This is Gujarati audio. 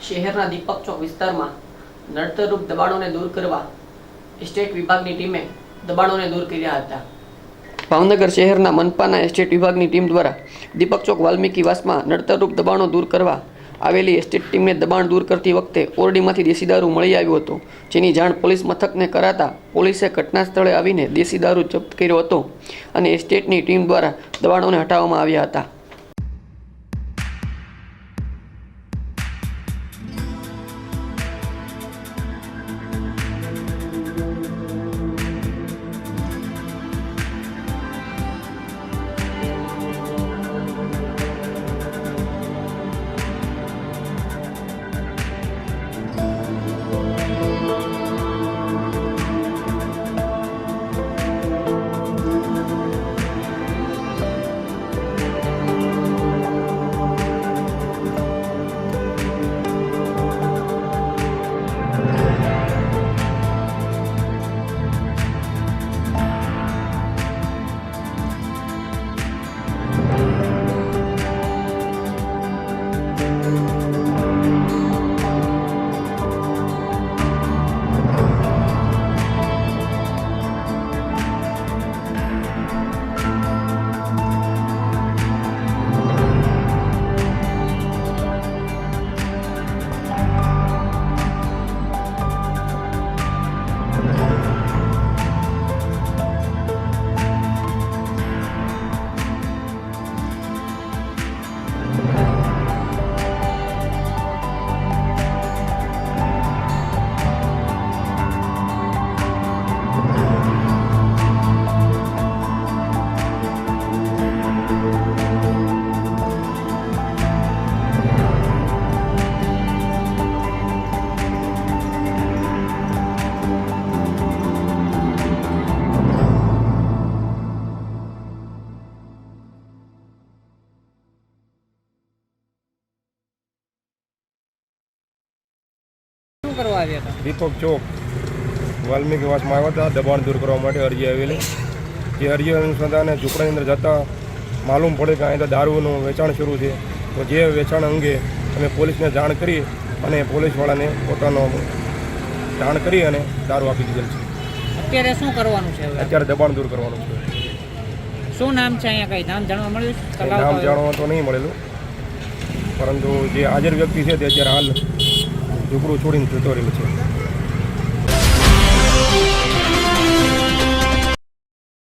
શહેરના દીપક ચોક વિસ્તારમાં નડતરરૂપ દબાણોને દૂર કરવા એસ્ટેટ વિભાગની ટીમે દબાણોને દૂર કર્યા હતા। ભાવનગર શહેરના મનપાના એસ્ટેટ વિભાગની ટીમ દ્વારા દીપક ચોક વાલ્મીકી વાસમાં નડતરરૂપ દબાણો દૂર કરવા આવેલી એસ્ટેટ ટીમને દબાણ દૂર કરતી વખતે ઓરડીમાંથી દેશી દારૂ મળી આવ્યો હતો, જેની જાણ પોલીસ મથકને કરાતા પોલીસે ઘટના સ્થળે આવીને દેશી દારૂ જપ્ત કર્યો હતો અને એસ્ટેટની ટીમ દ્વારા દબાણોને હટાવવામાં આવ્યા હતા। દીપક ચોક વાલ્મીકી વાસમાં આવ્યા હતા દબાણ દૂર કરવા માટે અરજી આવેલી। જે અરજી અનુસંધાને ઝૂંપડાની અંદર જતાં માલુમ પડે કે અહીં તો દારૂનું વેચાણ શરૂ છે, તો જે વેચાણ અંગે અમે પોલીસને જાણ કરી અને પોલીસવાળાને પોતાનો જાણ કરી અને દારૂ આપી દીધેલ છે। અત્યારે શું કરવાનું છે? અત્યારે દબાણ દૂર કરવાનું છે। શું નામ છે? અહીંયા કઈ નામ જાણવા મળ્યું? નામ જાણવા તો નહીં મળેલું, પરંતુ જે હાજર વ્યક્તિ છે તે અત્યારે હાલ ઝૂંપડું છોડીને જતો રહેલું છે।